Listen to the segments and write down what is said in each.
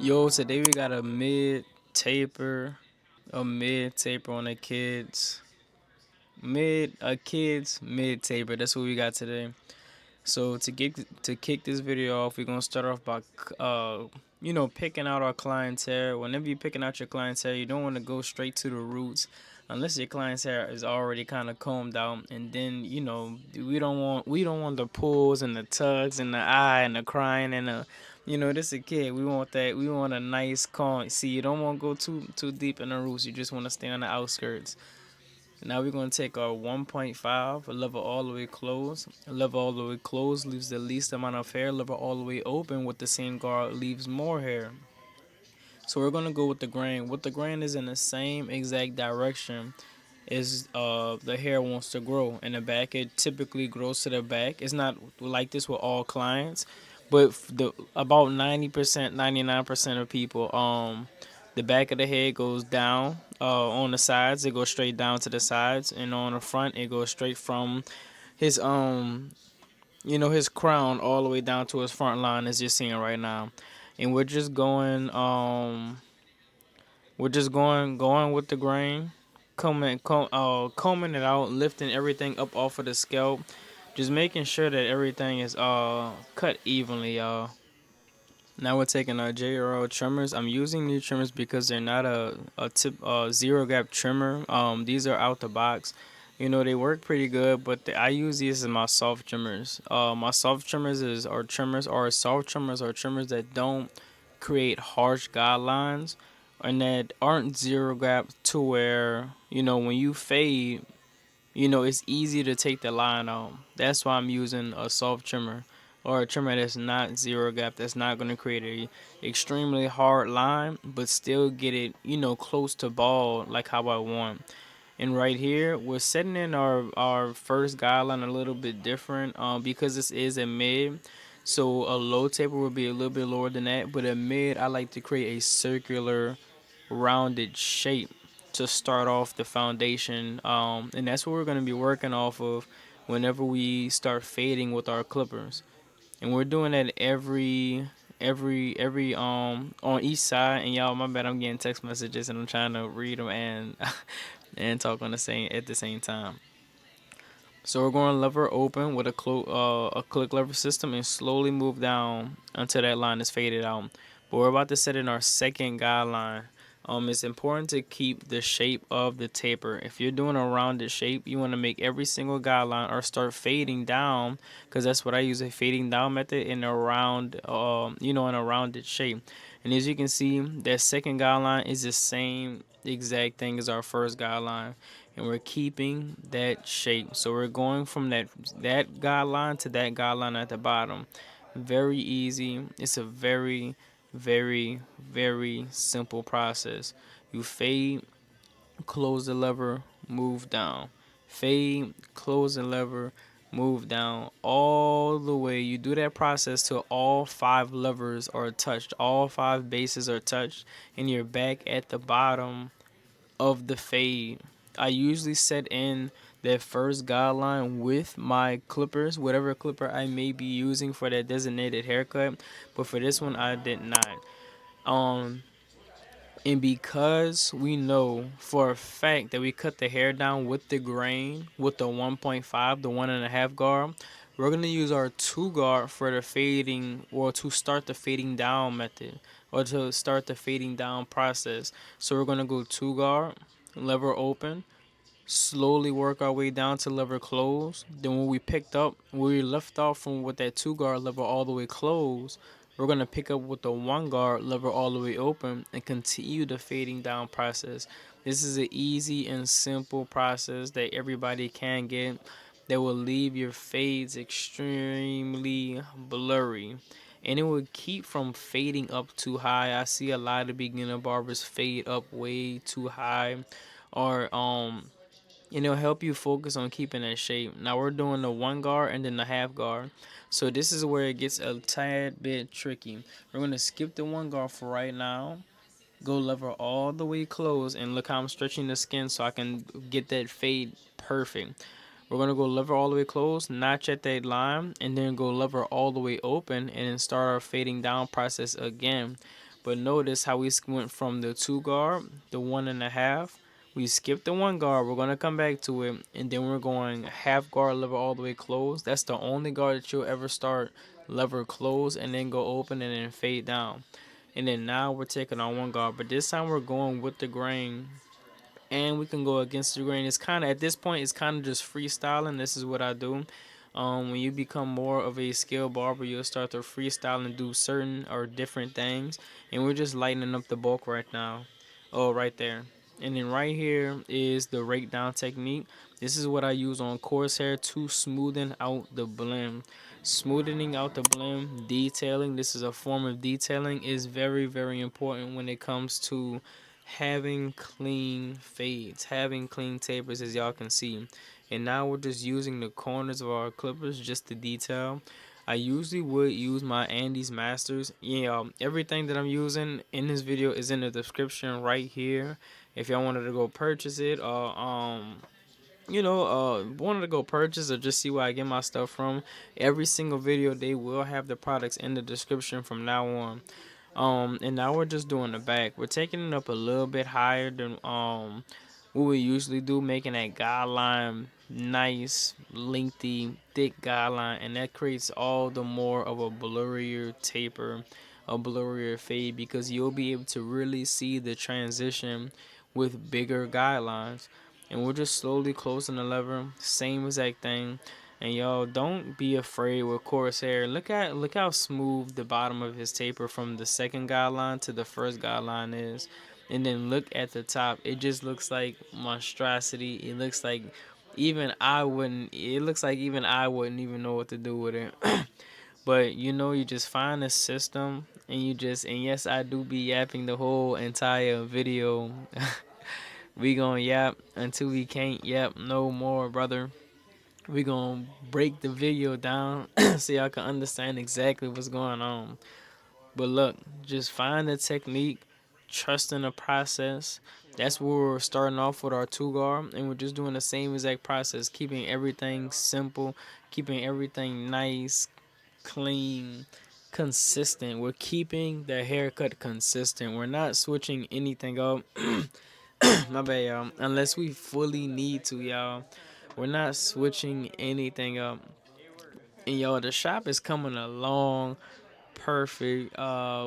Yo, today we got a mid taper on the kids. Mid taper. That's what we got today. So to kick this video off, we're gonna start off by picking out our clientele. Whenever you're picking out your clientele, you don't want to go straight to the roots unless your clientele is already kind of combed out, and then we don't want the pulls and the tugs and the eye and the crying and the this a kid. We want that. We want a nice calm. See, you don't want to go too deep in the roots. You just want to stay on the outskirts. Now we're going to take our 1.5, level all the way closed. Level all the way closed leaves the least amount of hair. Level all the way open with the same guard leaves more hair. So we're going to go with the grain. What the grain is in the same exact direction is the hair wants to grow. In the back, it typically grows to the back. It's not like this with all clients, but the about 90%, 99% of people, the back of the head goes down. On the sides, it goes straight down to the sides, and on the front, it goes straight from his his crown all the way down to his front line, as you're seeing right now. And we're just going with the grain, combing it out, lifting everything up off of the scalp, just making sure that everything is cut evenly, y'all. Now we're taking our JRL trimmers. I'm using these trimmers because they're not a tip zero gap trimmer. These are out the box. They work pretty good, but I use these as my soft trimmers. My soft trimmers is or trimmers or soft trimmers are trimmers that don't create harsh guidelines and that aren't zero gap to where when you fade, it's easy to take the line out. That's why I'm using a soft trimmer or a trimmer that's not zero gap, that's not going to create a extremely hard line, but still get it, close to bald like how I want. And right here, we're setting in our first guideline a little bit different because this is a mid. So a low taper would be a little bit lower than that, but a mid, I like to create a circular rounded shape to start off the foundation. And that's what we're going to be working off of whenever we start fading with our clippers. And we're doing that every on each side. And y'all, my bad, I'm getting text messages and I'm trying to read them and and talk on the same at the same time. So we're going to lever open with a click lever system and slowly move down until that line is faded out. But we're about to set in our second guideline. It's important to keep the shape of the taper. If you're doing a rounded shape, you want to make every single guideline or start fading down, because that's what I use, a fading down method in a round, in a rounded shape. And as you can see, that second guideline is the same exact thing as our first guideline, and we're keeping that shape. So we're going from that guideline to that guideline at the bottom. Very easy. It's a very, very, very simple process. You fade, close the lever, move down. Fade, close the lever, move down all the way. You do that process till all five levers are touched, all five bases are touched, and you're back at the bottom of the fade. I usually set in that first guideline with my clippers, whatever clipper I may be using for that designated haircut, but for this one I did not. Um, and because we know for a fact that we cut the hair down with the grain, with the 1.5, the 1.5 guard, we're going to use our 2 guard for the fading or to start the fading down method or to start the fading down process. So we're going to go 2 guard, lever open, slowly work our way down to lever close. Then when we picked up, we left off from with that 2 guard lever all the way closed, we're going to pick up with the 1 guard lever all the way open and continue the fading down process. This is an easy and simple process that everybody can get that will leave your fades extremely blurry. And it will keep from fading up too high. I see a lot of beginner barbers fade up way too high, or and it'll help you focus on keeping that shape. Now we're doing the 1 guard and then the half guard. So this is where it gets a tad bit tricky. We're going to skip the 1 guard for right now. Go lever all the way close and look how I'm stretching the skin so I can get that fade perfect. We're going to go lever all the way close, notch at that line, and then go lever all the way open and then start our fading down process again. But notice how we went from the 2 guard, the 1.5. We skipped the 1 guard. We're gonna come back to it, and then we're going half guard lever all the way closed. That's the only guard that you'll ever start lever close and then go open and then fade down. And then now we're taking on 1 guard, but this time we're going with the grain, and we can go against the grain. It's kind of at this point, it's kind of just freestyling. This is what I do. When you become more of a skilled barber, you'll start to freestyle and do certain or different things. And we're just lightening up the bulk right now. Oh, right there. And then right here is the rake down technique. This is what I use on coarse hair to smoothen out the blend. Smoothing out the blend, detailing. This is a form of detailing, is very, very important when it comes to having clean fades, having clean tapers, as y'all can see. And now we're just using the corners of our clippers just to detail. I usually would use my Andes Masters. Yeah, everything that I'm using in this video is in the description right here. If y'all wanted to go purchase it, or wanted to go purchase or just see where I get my stuff from, every single video they will have the products in the description from now on. And now we're just doing the back. We're taking it up a little bit higher than what we usually do, making that guideline nice, lengthy, thick guideline, and that creates all the more of a blurrier taper, a blurrier fade, because you'll be able to really see the transition with bigger guidelines. And we're just slowly closing the lever, same exact thing. And y'all, don't be afraid with coarse hair. Look how smooth the bottom of his taper from the second guideline to the first guideline is. And then look at the top. It just looks like monstrosity. It looks like even I wouldn't even know what to do with it. But you just find a system, and and yes, I do be yapping the whole entire video. We gonna yap until we can't yap no more, brother. We gonna break the video down so y'all can understand exactly what's going on. But look, just find the technique, trust in the process. That's where we're starting off with our 2 guard, and we're just doing the same exact process, keeping everything simple, keeping everything nice, clean, consistent. We're keeping the haircut consistent. We're not switching anything up. My bad, y'all. Unless we fully need to, y'all. We're not switching anything up. And yo, the shop is coming along perfect.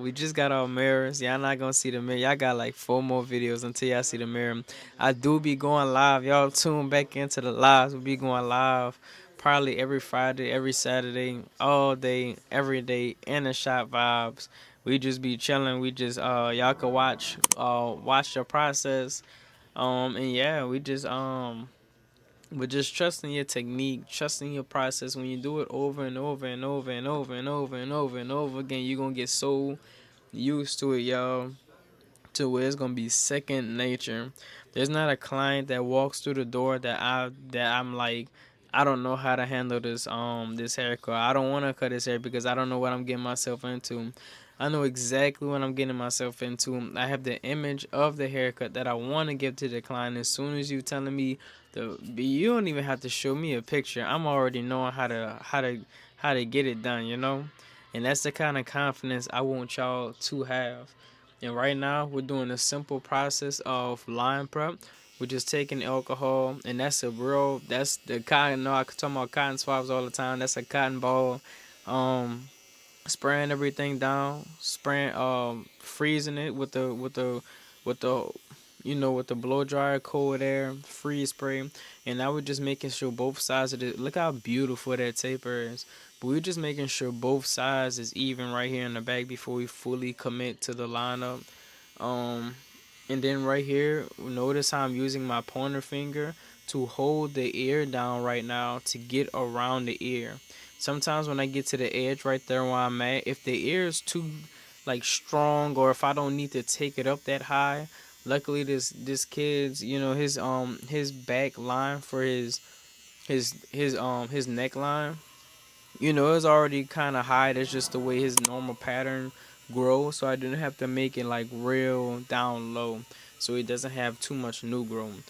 We just got our mirrors. Y'all not gonna see the mirror. Y'all got like 4 more videos until y'all see the mirror. I do be going live. Y'all tune back into the lives. We'll be going live probably every Friday, every Saturday, all day, every day, in the shop vibes. We just be chilling. We just y'all can watch the process. And yeah, we're just trusting your technique, trusting your process. When you do it over and over and over and over and over and over and over again, you're gonna get so used to it, y'all, to where it's gonna be second nature. There's not a client that walks through the door that I'm like, I don't know how to handle this haircut. I don't want to cut his hair because I don't know what I'm getting myself into. I know exactly what I'm getting myself into. I have the image of the haircut that I want to give to the client. As soon as you telling me you don't even have to show me a picture. I'm already knowing how to get it done. And that's the kind of confidence I want y'all to have. And right now, we're doing a simple process of line prep. We're just taking alcohol, and that's the cotton. No, I talk about cotton swabs all the time. That's a cotton ball. Um, Spraying everything down, freezing it with the with the blow dryer, cold air, freeze spray. And now we're just making sure both sides of it. Look how beautiful that taper is. But we're just making sure both sides is even right here in the back before we fully commit to the lineup. Um, and then right here, notice how I'm using my pointer finger to hold the ear down right now to get around the ear. Sometimes when I get to the edge right there where I'm at, if the ear is too like strong, or if I don't need to take it up that high, luckily this kid's his back line for his neckline, it's already kind of high. That's just the way his normal pattern grows. So I didn't have to make it like real down low, so it doesn't have too much new growth.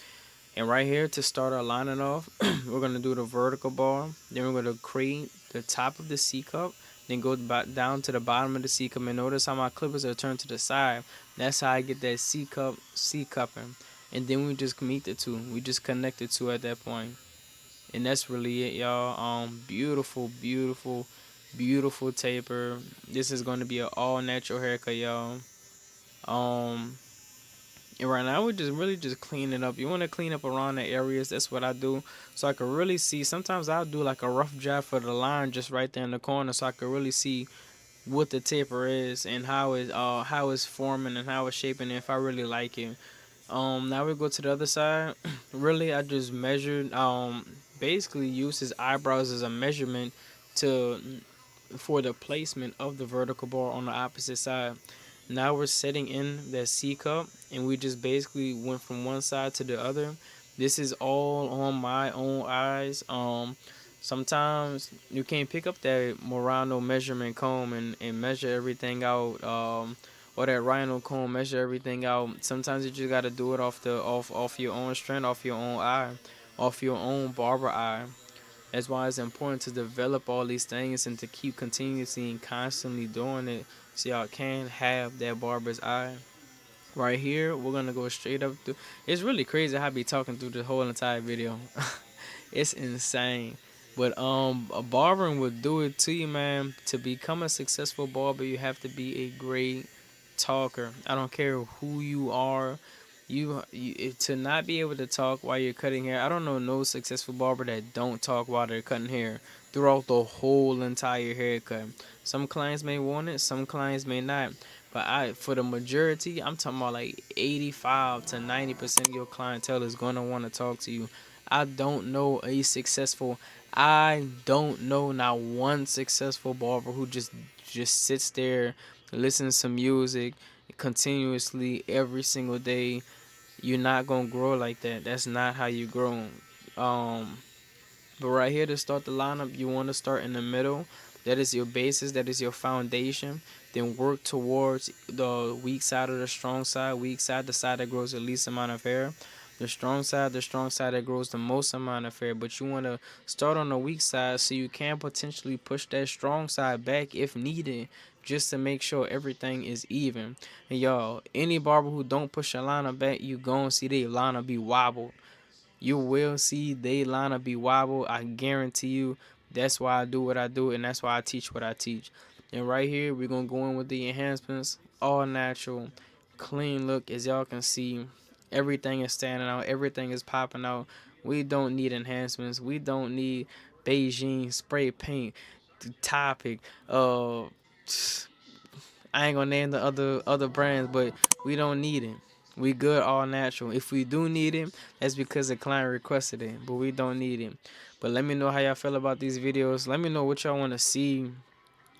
And right here to start our lining off, we're gonna do the vertical bar. Then we're gonna create the top of the C cup. then go down to the bottom of the C cup. And notice how my clippers are turned to the side. That's how I get that C cupping. And then we just meet the two. We just connect the two at that point. And that's really it, y'all. Beautiful, beautiful, beautiful taper. This is gonna be an all natural haircut, y'all. Um, and right now we're just really just cleaning up. You want to clean up around the areas. That's what I do, so I can really see. Sometimes I'll do like a rough draft for the line just right there in the corner, so I can really see what the taper is and how it's forming and how it's shaping. If I really like it. Now we go to the other side. Really, I just measured. Basically use his eyebrows as a measurement to for the placement of the vertical bar on the opposite side. Now we're setting in that C cup, and we just basically went from one side to the other. This is all on my own eyes. Sometimes you can't pick up that Murano measurement comb and measure everything out. Or that Rhino comb, measure everything out. Sometimes you just gotta do it off your own strength, off your own eye, off your own barber eye. That's why it's important to develop all these things and to keep continuously and constantly doing it so y'all can have that barber's eye. Right here, we're gonna go straight up through. It's really crazy how I be talking through the whole entire video. It's insane. But a barbering will do it to you, man. To become a successful barber, you have to be a great talker. I don't care who you are. To not be able to talk while you're cutting hair. I don't know no successful barber that don't talk while they're cutting hair throughout the whole entire haircut. Some clients may want it, some clients may not. But for the majority, I'm talking about like 85 to 90% of your clientele is gonna want to talk to you. I don't know a successful. I don't know not one successful barber who just sits there, listens to music continuously every single day. You're not gonna grow like that. That's not how you grow. Um, but right here to start the lineup, you want to start in the middle. That is your basis. That is your foundation. Then work towards the weak side or the strong side. Weak side, the side that grows the least amount of hair. The strong side that grows the most amount of hair. But you want to start on the weak side so you can potentially push that strong side back if needed, just to make sure everything is even. And y'all, any barber who don't push a liner back, you gon' see their liner be wobbled. You will see they liner be wobbled. I guarantee you. That's why I do what I do, and that's why I teach what I teach. And right here, we're gonna go in with the enhancements, all natural, clean look. As y'all can see, everything is standing out, everything is popping out. We don't need enhancements. We don't need Beijing spray paint, the topic. I ain't gonna name the other brands, but we don't need it. We good all natural. If we do need it, that's because the client requested it, but we don't need it. But let me know how y'all feel about these videos. Let me know what y'all want to see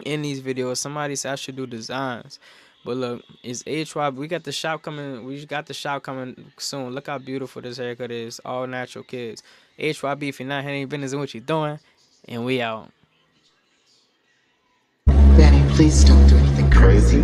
in these videos. Somebody said I should do designs. But look, it's HY. We got the shop coming. We got the shop coming soon. Look how beautiful this haircut is. All natural kids. HYB, if you're not handling business, what you doing? And we out. Danny, please don't do anything crazy.